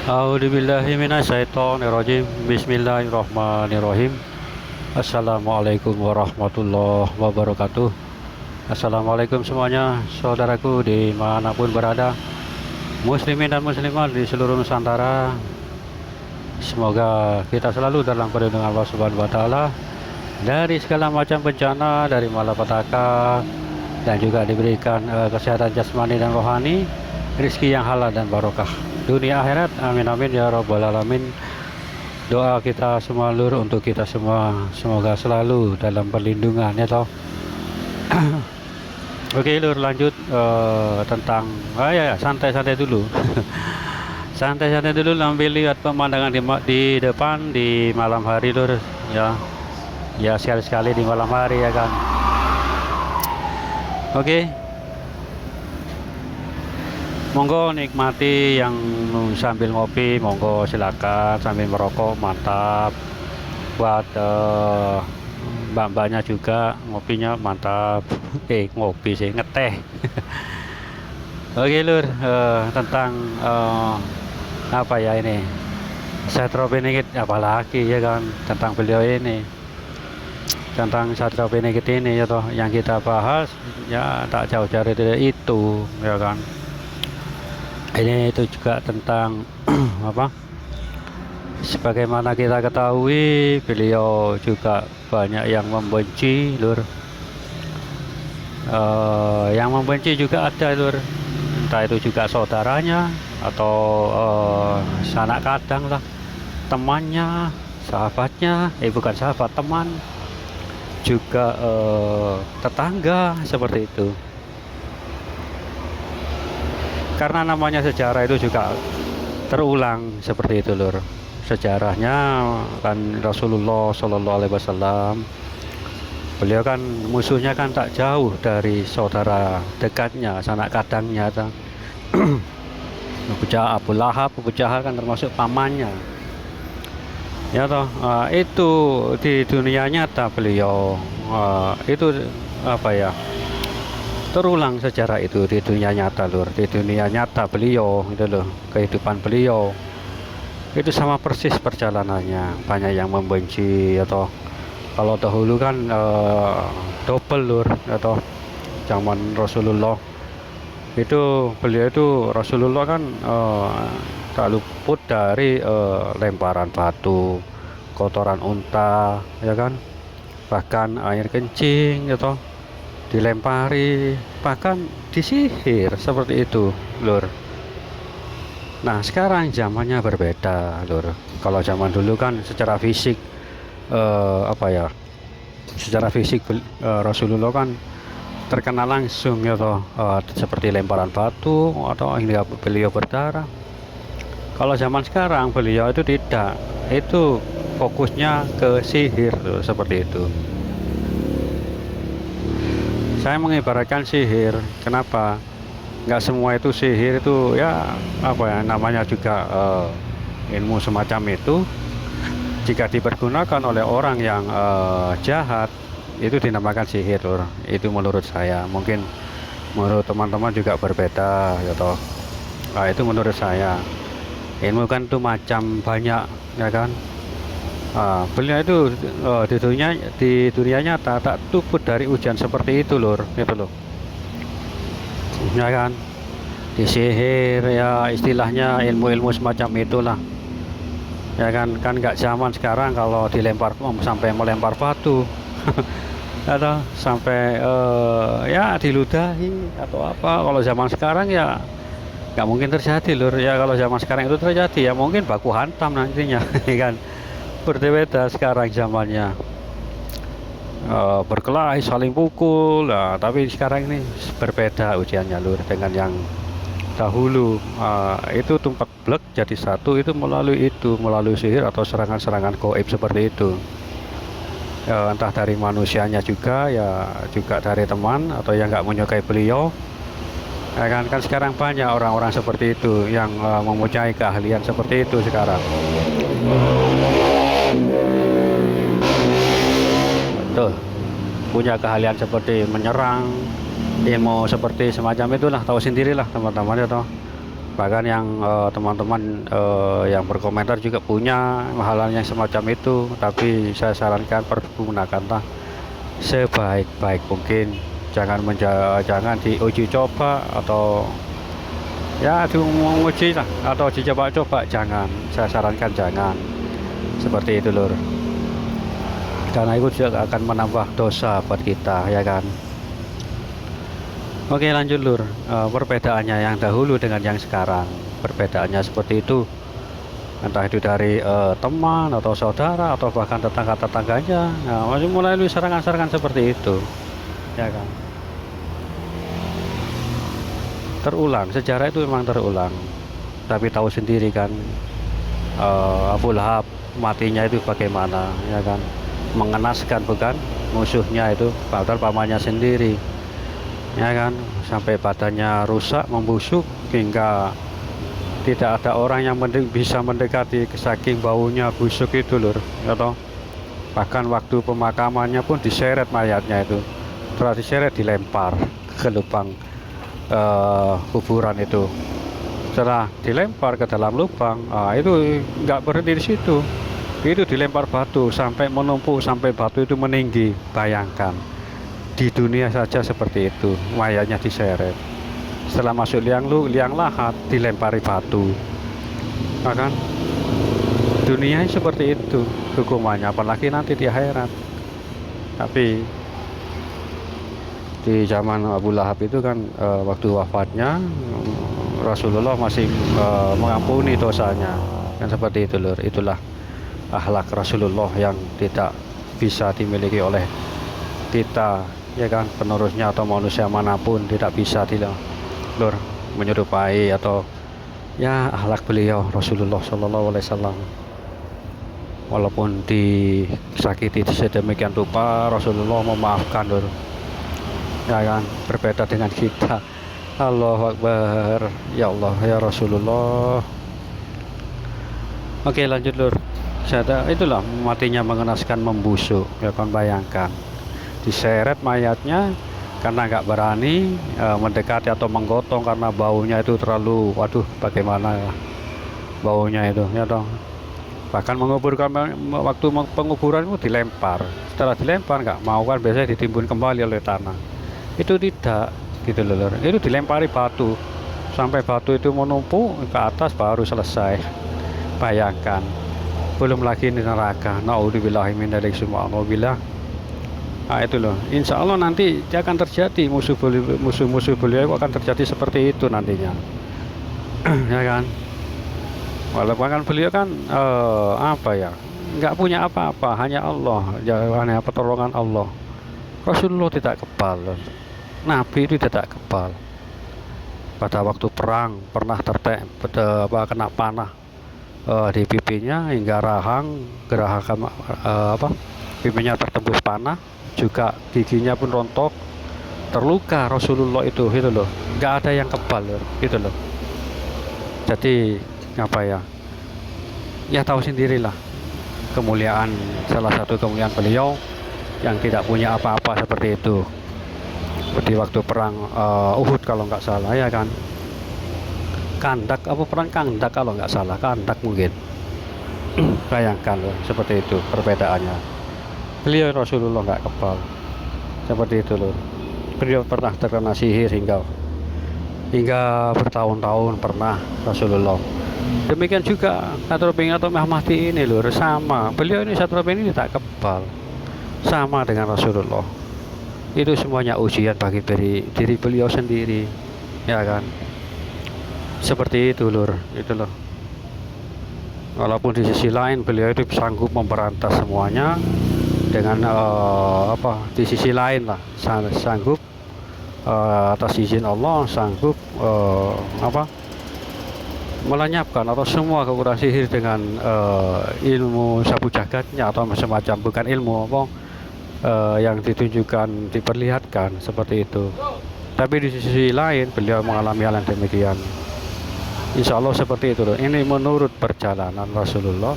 A'udzubillahi minasyaitonirrajim. Bismillahirrahmanirrahim. Assalamualaikum warahmatullahi wabarakatuh. Assalamualaikum semuanya, saudaraku dimanapun berada, muslimin dan muslimat di seluruh Nusantara. Semoga kita selalu dalam perlindungan Allah Subhanahu wa Ta'ala dari segala macam bencana, dari malapetaka, dan juga diberikan kesehatan jasmani dan rohani, rezeki yang halal dan barokah dunia akhirat. Amin amin ya rabbal alamin. Doa kita semua lur untuk kita semua, semoga selalu dalam perlindungan ya toh. Oke lur, lanjut tentang santai-santai dulu. Santai-santai dulu sambil lihat pemandangan di depan di malam hari lur ya. Ya sekali-sekali di malam hari ya kan. Oke, monggo nikmati yang sambil ngopi, monggo silakan sambil merokok, mantap. Buat mbak-mbaknya juga ngopinya mantap. Ngopi sih, ngeteh. Oke lur, tentang apa ya ini, Satrio Piningit, apalagi ya kan, tentang beliau ini, tentang Satrio Piningit ini ya toh, yang kita bahas ya tak jauh-jauh dari itu ya kan. Ini itu juga tentang apa, sebagaimana kita ketahui beliau juga banyak yang membenci lur. Yang membenci juga ada lur, entah itu juga saudaranya atau sanak kadang lah, temannya, sahabatnya, bukan sahabat, teman, juga tetangga, seperti itu. Karena namanya sejarah itu juga terulang seperti itu lur. Sejarahnya kan Rasulullah Shallallahu Alaihi Wasallam, beliau kan musuhnya kan tak jauh dari saudara dekatnya, sanak kadangnya. Abu Lahab, Abu Jahal kan termasuk pamannya. Ya toh, itu di dunia nyata beliau itu apa ya? Terulang sejarah itu di dunia nyata lur. Di dunia nyata beliau itu loh, kehidupan beliau itu sama persis perjalanannya. Banyak yang membenci atau kalau dahulu kan double lur, atau zaman Rasulullah itu, beliau itu Rasulullah kan tak luput dari lemparan batu, kotoran unta ya kan, bahkan air kencing atau dilempari, bahkan disihir seperti itu lur. Nah sekarang zamannya berbeda lur. Kalau zaman dulu kan secara fisik secara fisik Rasulullah kan terkena langsung ya toh, seperti lemparan batu atau hingga beliau berdarah. Kalau zaman sekarang beliau itu tidak, itu fokusnya ke sihir lur, seperti itu. Saya mengibaratkan sihir, kenapa? Nggak semua itu sihir itu ya namanya juga ilmu semacam itu. Jika dipergunakan oleh orang yang jahat, itu dinamakan sihir lur. Itu menurut saya, mungkin menurut teman-teman juga berbeda ya toh. Nah, itu menurut saya. Ilmu kan itu macam banyak ya kan. Beliau itu di dunia nyata tak luput dari ujian seperti itu lur, gitu loh ya kan. Disihir ya, istilahnya ilmu-ilmu semacam itulah ya kan. Nggak zaman sekarang kalau dilempar sampai melempar batu atau sampai ya diludahi atau apa. Kalau zaman sekarang ya nggak mungkin terjadi lur ya. Kalau zaman sekarang itu terjadi ya mungkin baku hantam nantinya ya kan. Berbeda sekarang zamannya, berkelahi, saling pukul. Nah, tapi sekarang ini berbeda ujiannya lur dengan yang dahulu. Itu tumpat blek jadi satu, itu melalui sihir atau serangan-serangan gaib seperti itu. Entah dari manusianya juga ya, juga dari teman atau yang nggak menyukai beliau ya kan. Sekarang banyak orang-orang seperti itu yang mempunyai keahlian seperti itu sekarang. Tuh, punya keahlian seperti menyerang, ilmu seperti semacam itulah, tahu sendirilah teman-teman ya toh. Bahkan yang teman-teman yang berkomentar juga punya hal-hal yang semacam itu, tapi saya sarankan pergunakanlah sebaik-baik mungkin. Jangan diuji coba atau ya diuji lah, atau dicoba-coba, jangan. Saya sarankan jangan seperti itu lur, karena itu juga akan menambah dosa buat kita, ya kan. Oke, lanjut lur. Perbedaannya yang dahulu dengan yang sekarang, perbedaannya seperti itu, entah itu dari teman atau saudara atau bahkan tetangga-tetangganya. Nah, masih mulai serangan-serangan seperti itu, ya kan. Terulang, sejarah itu memang terulang, tapi tahu sendiri kan, Abu Lahab matinya itu bagaimana, ya kan. Mengenaskan bukan, musuhnya itu padahal pamannya sendiri, ya kan, sampai badannya rusak membusuk hingga tidak ada orang yang bisa mendekati, saking baunya busuk itu lur, ya toh. Bahkan waktu pemakamannya pun diseret mayatnya itu, setelah diseret dilempar ke lubang kuburan itu. Setelah dilempar ke dalam lubang, itu nggak berhenti di situ, itu dilempar batu sampai menumpuk, sampai batu itu meninggi. Bayangkan, di dunia saja seperti itu, mayatnya diseret. Setelah masuk liang lahat dilempari batu, kan? Dunia seperti itu hukumannya, apalagi nanti di akhirat. Tapi di zaman Abu Lahab itu kan, waktu wafatnya Rasulullah masih mengampuni dosanya, kan seperti itu lur. Itulah akhlak Rasulullah yang tidak bisa dimiliki oleh kita, ya kan, penerusnya atau manusia manapun tidak bisa lur menyerupai atau ya akhlak beliau Rasulullah Shallallahu Alaihi Wasallam. Walaupun disakiti sedemikian rupa, Rasulullah memaafkan lur, ya kan, berbeda dengan kita. Allahu Akbar, ya Allah, ya Rasulullah. Oke, lanjut lur. Itulah matinya mengenaskan, membusuk, ya kan. Bayangkan, diseret mayatnya karena nggak berani mendekati atau menggotong karena baunya itu terlalu, waduh, bagaimana ya baunya itu, ya toh. Bahkan menguburkan, waktu penguburan itu dilempar. Setelah dilempar nggak mau kan, biasanya ditimbun kembali oleh tanah. Itu tidak, gitu lur. Itu dilempari batu sampai batu itu menumpuk ke atas baru selesai. Bayangkan, belum lagi di neraka. Naudzubillahi min dzalik, subhanallah. Nah, itu loh, insya Allah nanti akan terjadi, musuh-musuh beliau akan terjadi seperti itu nantinya. Ya kan, walaupun kan beliau kan apa ya, nggak punya apa-apa, hanya Allah, hanya pertolongan Allah. Rasulullah tidak kebal, Nabi itu tidak kebal. Pada waktu perang pernah kena panah di pipinya hingga geraham pipinya tertembus panah, juga giginya pun rontok, terluka Rasulullah itu loh. Nggak ada yang kebal gitu loh. Jadi apa ya, ya tahu sendirilah kemuliaan, salah satu kemuliaan beliau yang tidak punya apa-apa seperti itu. Di waktu perang Uhud kalau nggak salah, ya kan, Kandak, apa perang Kandak kalau nggak salah, Kandak mungkin. Bayangkan loh, seperti itu perbedaannya. Beliau Rasulullah nggak kebal seperti itu loh. Beliau pernah terkena sihir hingga bertahun-tahun pernah Rasulullah. Demikian juga Satruddin atau Mahmati ini loh, sama. Beliau ini Satruddin ini tak kebal, sama dengan Rasulullah. Itu semuanya ujian bagi diri beliau sendiri, ya kan. Seperti itu lur, itu loh. Walaupun di sisi lain beliau itu sanggup memberantas semuanya dengan di sisi lain lah sanggup atas izin Allah sanggup melenyapkan atau semua kekuatan sihir dengan ilmu sabu jagatnya atau semacam, bukan ilmu yang ditunjukkan, diperlihatkan seperti itu. Tapi di sisi lain beliau mengalami hal yang demikian. Insya Allah seperti itu loh. Ini menurut perjalanan Rasulullah.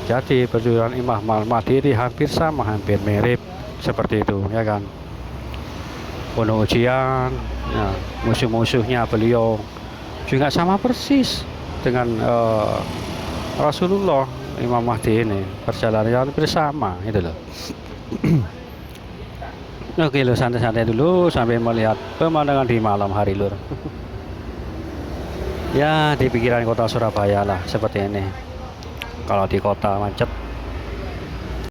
Jadi perjalanan Imam Mahdi ini hampir sama, hampir mirip seperti itu, ya kan. Penuh ujian, ya, musuh-musuhnya beliau juga sama persis dengan Rasulullah Imam Mahdi ini, perjalanannya hampir sama itu loh. Oke lo, santai-santai dulu sampai melihat pemandangan di malam hari lur. Ya di pikiran kota Surabaya lah seperti ini. Kalau di kota macet